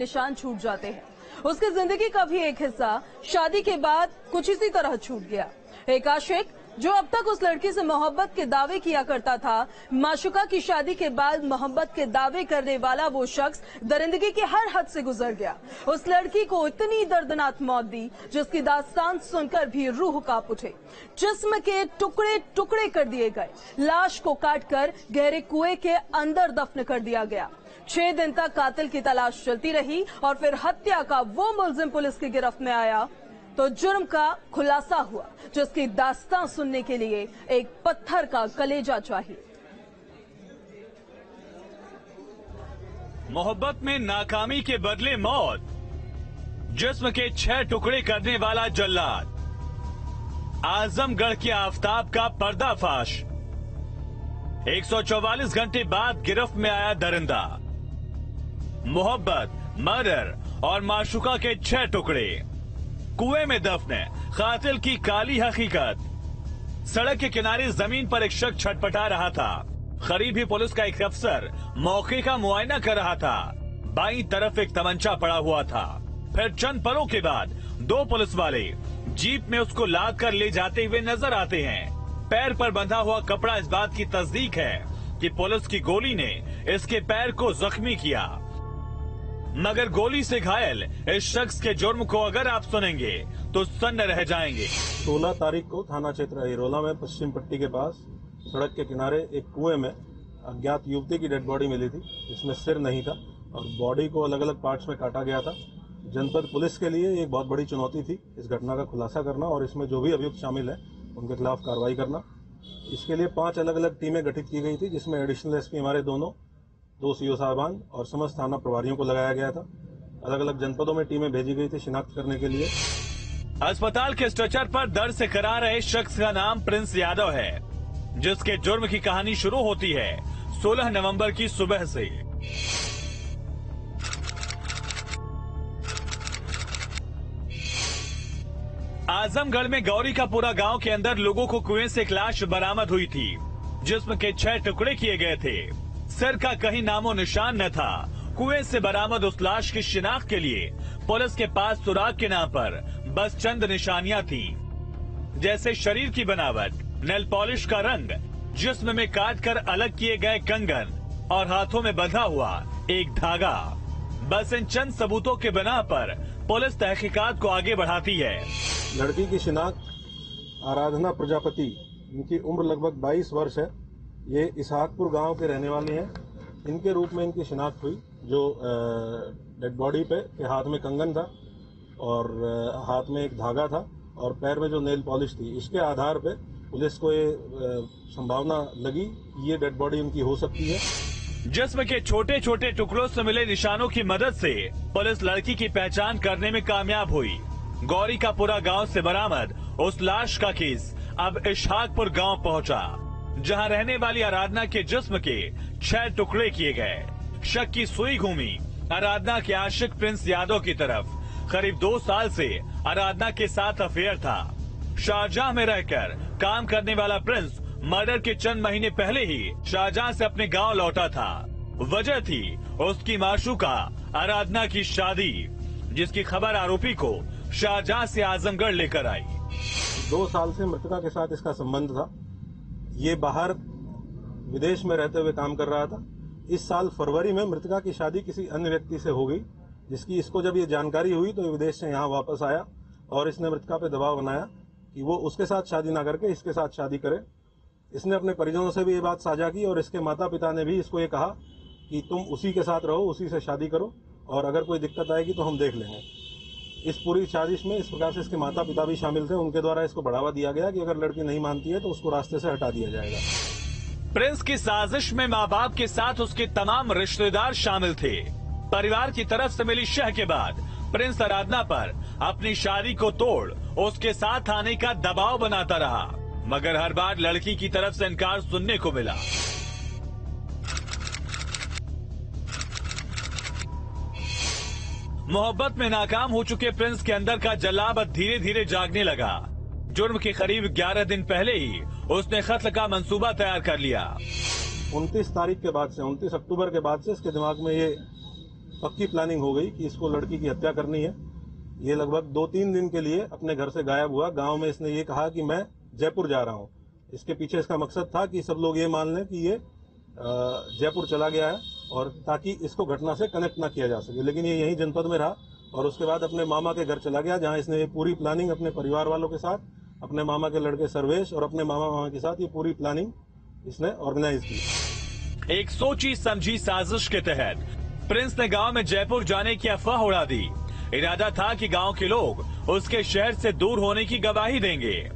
निशान छूट जाते हैं। उसकी जिंदगी का भी एक हिस्सा शादी के बाद कुछ इसी तरह छूट गया। एक आशिक जो अब तक उस लड़की से मोहब्बत के दावे किया करता था, माशुका की शादी के बाद मोहब्बत के दावे करने वाला वो शख्स दरिंदगी की हर हद से गुजर गया। उस लड़की को इतनी दर्दनाक मौत दी जिसकी दास्तान सुनकर भी रूह कांप उठे। जिस्म के टुकड़े टुकड़े कर दिए गए, लाश को काटकर गहरे कुएं के अंदर दफन कर दिया गया। 6 दिन तक कातिल की तलाश चलती रही और फिर हत्या का वो मुलजिम पुलिस की गिरफ्त में आया तो जुर्म का खुलासा हुआ, जिसकी दास्तां सुनने के लिए एक पत्थर का कलेजा चाहिए। मोहब्बत में नाकामी के बदले मौत, जिस्म के 6 टुकड़े करने वाला जल्लाद, आजमगढ़ के आफताब का पर्दाफाश। 144 घंटे बाद गिरफ्त में आया दरिंदा। मोहब्बत, मर्डर और माशुका के 6 टुकड़े, कुएं में दफन, कातिल की काली हकीकत। सड़क के किनारे जमीन पर एक शख्स छटपटा रहा था। करीब ही पुलिस का एक अफसर मौके का मुआयना कर रहा था। बाईं तरफ एक तमंचा पड़ा हुआ था। फिर चंद पलों के बाद 2 पुलिस वाले जीप में उसको लाद कर ले जाते हुए नजर आते हैं। पैर पर बंधा हुआ कपड़ा इस बात की तस्दीक है कि पुलिस की गोली ने इसके पैर को जख्मी किया। मगर गोली से घायल इस शख्स के जुर्म को अगर आप सुनेंगे तो सन्न रह जाएंगे। 16 तारीख को थाना क्षेत्र हिरोला में पश्चिम पट्टी के पास सड़क के किनारे एक कुएं में अज्ञात युवती की डेड बॉडी मिली थी। इसमें सिर नहीं था और बॉडी को अलग अलग पार्ट्स में काटा गया था। जनपद पुलिस के लिए एक बहुत बड़ी चुनौती थी इस घटना का खुलासा करना और इसमें जो भी अभियुक्त शामिल है उनके खिलाफ कार्रवाई करना। इसके लिए 5 अलग अलग टीमें गठित की गई थी, जिसमें एडिशनल एसपी हमारे 2 सीओ साहबान और समस्त थाना प्रभारियों को लगाया गया था। अलग अलग जनपदों में टीमें भेजी गई थी शिनाख्त करने के लिए। अस्पताल के स्ट्रेचर पर दर्द से करा रहे शख्स का नाम प्रिंस यादव है, जिसके जुर्म की कहानी शुरू होती है 16 नवंबर की सुबह से। आजमगढ़ में गौरी का पूरा गांव के अंदर लोगों को कुएं से एक लाश बरामद हुई थी, जिसमें के 6 टुकड़े किए गए थे। सिर का कहीं नामो निशान न था। कुएं से बरामद उस लाश की शिनाख्त के लिए पुलिस के पास सुराग के नाम पर बस चंद निशानियां थी, जैसे शरीर की बनावट, नेल पॉलिश का रंग, जिस्म में काट कर अलग किए गए कंगन और हाथों में बंधा हुआ एक धागा। बस इन चंद सबूतों के बिना पर पुलिस तहकीकात को आगे बढ़ाती है। लड़की की शिनाख्त आराधना प्रजापति, इनकी उम्र लगभग 22 वर्ष है। ये इसहाकपुर गांव के रहने वाली हैं। इनके रूप में इनकी शिनाख्त हुई। जो डेड बॉडी पे के हाथ में कंगन था और हाथ में एक धागा था और पैर में जो नेल पॉलिश थी, इसके आधार पे पुलिस को ये संभावना लगी कि ये डेड बॉडी उनकी हो सकती है। जिस्म के छोटे छोटे टुकड़ों से मिले निशानों की मदद से पुलिस लड़की की पहचान करने में कामयाब हुई। गौरी का पूरा गांव से बरामद उस लाश का केस अब इसहाकपुर गांव पहुंचा, जहां रहने वाली आराधना के जिस्म के 6 टुकड़े किए गए। शक की सुई घूमी आराधना के आशिक प्रिंस यादव की तरफ। करीब 2 साल से आराधना के साथ अफेयर था। शारजाह में रहकर काम करने वाला प्रिंस मर्डर के चंद महीने पहले ही शारजाह से अपने गांव लौटा था। वजह थी उसकी माशूका आराधना की शादी, जिसकी खबर आरोपी को शारजाह से आजमगढ़ लेकर आई। 2 साल से मृतका के साथ इसका संबंध था। ये बाहर विदेश में रहते हुए काम कर रहा था। इस साल फरवरी में मृतका की शादी किसी अन्य व्यक्ति से हो गई, जिसकी इसको जब ये जानकारी हुई तो ये विदेश से यहाँ वापस आया और इसने मृतका पे दबाव बनाया कि वो उसके साथ शादी ना करके इसके साथ शादी करे। इसने अपने परिजनों से भी ये बात साझा की और इसके माता पिता ने भी इसको ये कहा कि तुम उसी के साथ रहो, उसी से शादी करो और अगर कोई दिक्कत आएगी तो हम देख लेंगे। इस पूरी साजिश में इस प्रकार से इसके माता पिता भी शामिल थे। उनके द्वारा इसको बढ़ावा दिया गया कि अगर लड़की नहीं मानती है तो उसको रास्ते से हटा दिया जाएगा। प्रिंस की साजिश में माँ बाप के साथ उसके तमाम रिश्तेदार शामिल थे। परिवार की तरफ से मिली शह के बाद प्रिंस आराधना पर अपनी शादी को तोड़ उसके साथ आने का दबाव बनाता रहा, मगर हर बार लड़की की तरफ से इनकार सुनने को मिला। मोहब्बत में नाकाम हो चुके प्रिंस के अंदर का जलाब धीरे धीरे जागने लगा। जुर्म के करीब 11 दिन पहले ही उसने कत्ल का मंसूबा तैयार कर लिया। 29 तारीख के बाद से 29 अक्टूबर के बाद से इसके दिमाग में ये पक्की प्लानिंग हो गई कि इसको लड़की की हत्या करनी है। ये लगभग 2-3 दिन के लिए अपने घर से गायब हुआ। गांव में इसने ये कहा कि मैं जयपुर जा रहा हूं। इसके पीछे इसका मकसद था कि सब लोग ये मान लें कि ये जयपुर चला गया है, और ताकि इसको घटना से कनेक्ट ना किया जा सके। लेकिन ये यहीं जनपद में रहा और उसके बाद अपने मामा के घर चला गया, जहां इसने ये पूरी प्लानिंग अपने परिवार वालों के साथ, अपने मामा के लड़के सर्वेश और अपने मामा के साथ ये पूरी प्लानिंग इसने ऑर्गेनाइज की। एक सोची समझी साजिश के तहत प्रिंस ने गांव में जयपुर जाने की अफवाह उड़ा दी। इरादा था कि गांव के लोग उसके शहर से दूर होने की गवाही देंगे,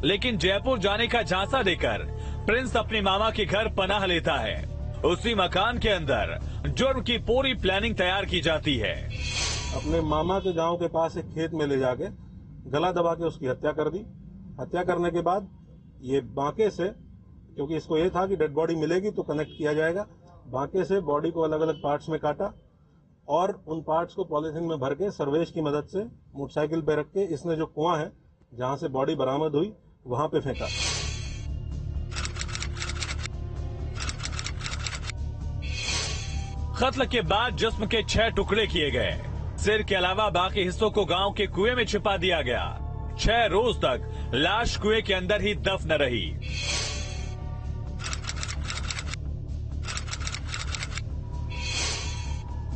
लेकिन जयपुर जाने का झांसा देकर प्रिंस अपने मामा के घर पनाह लेता है। उसी मकान के अंदर जुर्म की पूरी प्लानिंग तैयार की जाती है। अपने मामा के गांव के पास एक खेत में ले जाके गला दबा के उसकी हत्या कर दी। हत्या करने के बाद ये बांके से, क्योंकि इसको ये था कि डेड बॉडी मिलेगी तो कनेक्ट किया जाएगा, बांके से बॉडी को अलग अलग पार्ट्स में काटा और उन पार्ट्स को पॉलिथीन में भर के सर्वेश की मदद से मोटरसाइकिल पे रख के इसने जो कुआं है जहां से बॉडी बरामद हुई वहां पे फेंका। कत्ल के बाद जिस्म के 6 टुकड़े किए गए। सिर के अलावा बाकी हिस्सों को गांव के कुएं में छिपा दिया गया। 6 रोज तक लाश कुएं के अंदर ही दफन रही।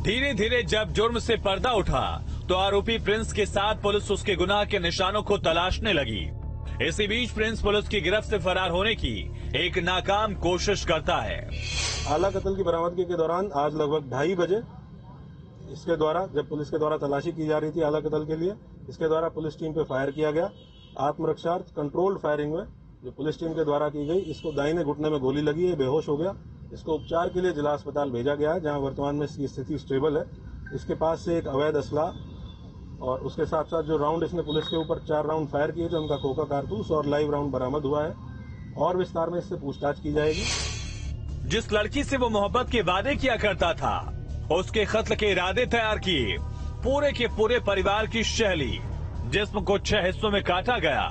धीरे धीरे जब जुर्म से पर्दा उठा तो आरोपी प्रिंस के साथ पुलिस उसके गुनाह के निशानों को तलाशने लगी। इसी बीच प्रिंस पुलिस की गिरफ्त से फरार होने की एक नाकाम कोशिश करता है। आला कत्ल की बरामदगी के दौरान आज लगभग 2:30 बजे इसके द्वारा, जब पुलिस के द्वारा तलाशी की जा रही थी आला कत्ल के लिए, इसके द्वारा पुलिस टीम पे फायर किया गया। आत्मरक्षार्थ कंट्रोल्ड फायरिंग में जो पुलिस टीम के द्वारा की गई, इसको दाहिने घुटने में गोली लगी है, बेहोश हो गया। इसको उपचार के लिए जिला अस्पताल भेजा गया है, जहां वर्तमान में इसकी स्थिति स्टेबल है। इसके पास से एक अवैध असला और उसके साथ साथ जो राउंड इसने पुलिस के ऊपर 4 राउंड फायर किए थे, उनका खोखा कारतूस और लाइव राउंड बरामद हुआ है। और विस्तार में इससे पूछताछ की जाएगी। जिस लड़की से वो मोहब्बत के वादे किया करता था, उसके कत्ल के इरादे तैयार किए। पूरे के पूरे परिवार की शैली। जिस्म को 6 हिस्सों में काटा गया,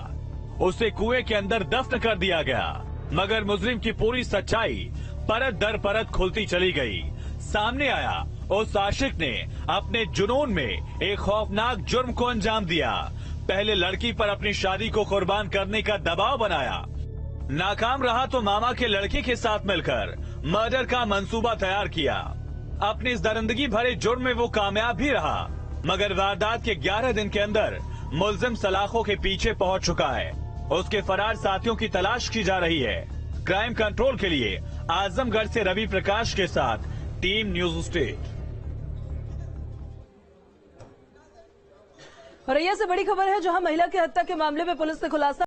उसे कुएं के अंदर दफन कर दिया गया। मगर मुजरिम की पूरी सच्चाई परत दर परत खुलती चली गई। सामने आया उस आशिक ने अपने जुनून में एक खौफनाक जुर्म को अंजाम दिया। पहले लड़की पर अपनी शादी को कुर्बान करने का दबाव बनाया। नाकाम रहा तो मामा के लड़के के साथ मिलकर मर्डर का मंसूबा तैयार किया। अपनी इस दरिंदगी भरे जुर्म में वो कामयाब भी रहा, मगर वारदात के 11 दिन के अंदर मुलजिम सलाखों के पीछे पहुंच चुका है। उसके फरार साथियों की तलाश की जा रही है। क्राइम कंट्रोल के लिए आजमगढ़ से रवि प्रकाश के साथ टीम न्यूज स्टेट। औरैया से बड़ी खबर है, जहां महिला की हत्या के मामले में पुलिस ने खुलासा